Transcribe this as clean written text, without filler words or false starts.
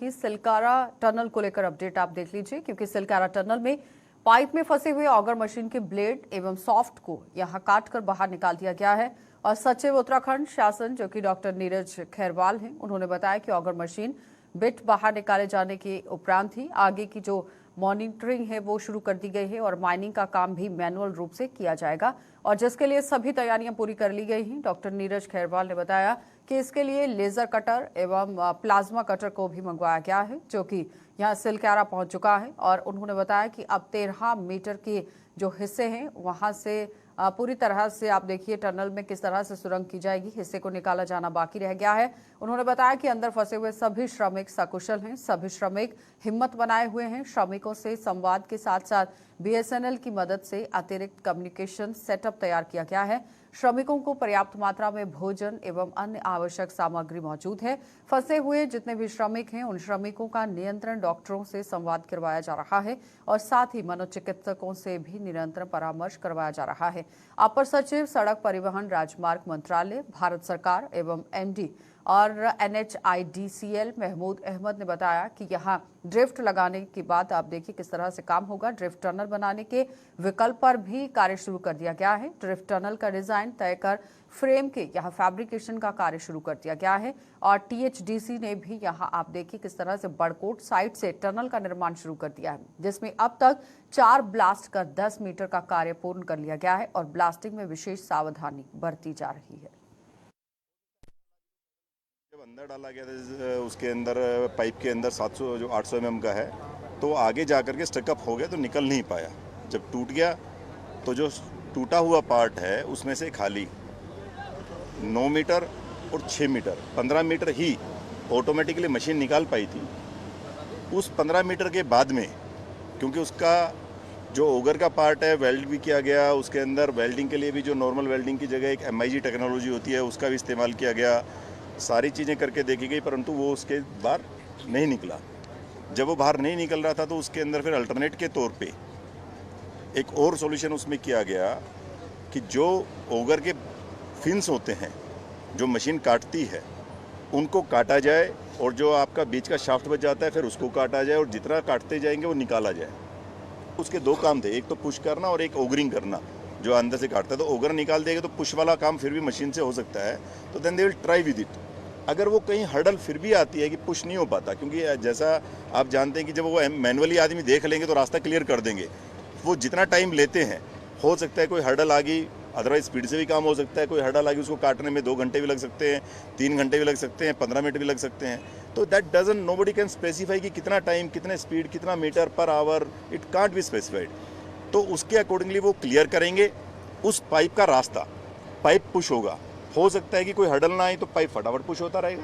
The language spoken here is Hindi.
की सिलकारा टनल को लेकर अपडेट आप देख लीजिए, क्योंकि सिलकारा टनल में पाइप में फंसे हुए ऑगर मशीन के ब्लेड एवं सॉफ्ट को यहां काटकर बाहर निकाल दिया गया है। और सचिव उत्तराखंड शासन जो कि डॉक्टर नीरज खैरवाल हैं, उन्होंने बताया कि ऑगर मशीन बिट बाहर निकाले जाने के उपरांत ही आगे की जो मॉनिटरिंग है वो शुरू कर दी गई है और माइनिंग का काम भी मैनुअल रूप से किया जाएगा, और जिसके लिए सभी तैयारियां पूरी कर ली गई हैं। डॉक्टर नीरज खैरवाल ने बताया कि इसके लिए लेजर कटर एवं प्लाज्मा कटर को भी मंगवाया गया है, जो कि यहां सिलकारा पहुंच चुका है। और उन्होंने बताया कि अब 13 मीटर के जो हिस्से हैं वहां से पूरी तरह से आप देखिए टनल में किस तरह से सुरंग की जाएगी, हिस्से को निकाला जाना बाकी रह गया है। उन्होंने बताया कि अंदर फंसे हुए सभी श्रमिक सकुशल हैं, सभी श्रमिक हिम्मत बनाए हुए हैं। श्रमिकों से संवाद के साथ साथ बीएसएनएल की मदद से अतिरिक्त कम्युनिकेशन सेटअप तैयार किया गया है। श्रमिकों को पर्याप्त मात्रा में भोजन एवं अन्य आवश्यक सामग्री मौजूद है। फंसे हुए जितने भी श्रमिक हैं उन श्रमिकों का नियंत्रण डॉक्टरों से संवाद करवाया जा रहा है और साथ ही मनोचिकित्सकों से भी निरंतर परामर्श करवाया जा रहा है। अपर सचिव सड़क परिवहन राजमार्ग मंत्रालय, भारत सरकार एवं एमडी और NHIDCL महमूद अहमद ने बताया कि यहां ड्रिफ्ट लगाने के बाद आप देखिए किस तरह से काम होगा। ड्रिफ्ट टनल बनाने के विकल्प पर भी कार्य शुरू कर दिया गया है। ड्रिफ्ट टनल का डिजाइन तय कर फ्रेम के यहां फैब्रिकेशन का कार्य शुरू कर दिया गया है और THDC ने भी यहां आप देखिए किस तरह से बड़कोट साइड से टनल का निर्माण शुरू कर दिया है, जिसमें अब तक 4 ब्लास्ट कर 10 मीटर का कार्य पूर्ण कर लिया गया है और ब्लास्टिंग में विशेष सावधानी बरती जा रही है। जब अंदर डाला गया था उसके अंदर पाइप के अंदर 700 जो 800 mm का है, तो आगे जाकर के स्टकअप हो गया तो निकल नहीं पाया। जब टूट गया तो जो टूटा हुआ पार्ट है उसमें से खाली 9 मीटर और 6 मीटर 15 मीटर ही ऑटोमेटिकली मशीन निकाल पाई थी। उस 15 मीटर के बाद में क्योंकि उसका जो ओगर का पार्ट है वेल्ड भी किया गया, उसके अंदर वेल्डिंग के लिए भी जो नॉर्मल वेल्डिंग की जगह एक MIG टेक्नोलॉजी होती है उसका भी इस्तेमाल किया गया। सारी चीज़ें करके देखी गई, परंतु वो उसके बाहर नहीं निकला। जब वो बाहर नहीं निकल रहा था तो उसके अंदर फिर अल्टरनेट के तौर पे एक और सॉल्यूशन उसमें किया गया कि जो ओगर के फिन्स होते हैं जो मशीन काटती है उनको काटा जाए और जो आपका बीच का शाफ्ट बच जाता है फिर उसको काटा जाए और जितना काटते जाएंगे वो निकाला जाए। उसके 2 काम थे, एक तो पुश करना और एक ओगरिंग करना। जो अंदर से काटता है तो ओगर निकाल देगा तो पुश वाला काम फिर भी मशीन से हो सकता है, तो then they will try with it. अगर वो कहीं हर्डल फिर भी आती है कि पुश नहीं हो पाता, क्योंकि जैसा आप जानते हैं कि जब वो मैनुअली आदमी देख लेंगे तो रास्ता क्लियर कर देंगे। वो जितना टाइम लेते हैं हो सकता है कोई हर्डल आ गई, अदरवाइज स्पीड से भी काम हो सकता है। कोई हर्डल आ गई उसको काटने में 2 घंटे भी लग सकते हैं, 3 घंटे भी लग सकते हैं, 15 मिनट भी लग सकते हैं। तो that doesn't nobody can specify कि कितना टाइम, कितने स्पीड, कितना metre per hour, it can't be specified. तो उसके अकॉर्डिंगली वो क्लियर करेंगे उस पाइप का रास्ता। पाइप पुश होगा, हो सकता है कि कोई हर्डल ना आए तो पाइप फटाफट पुश होता रहेगा।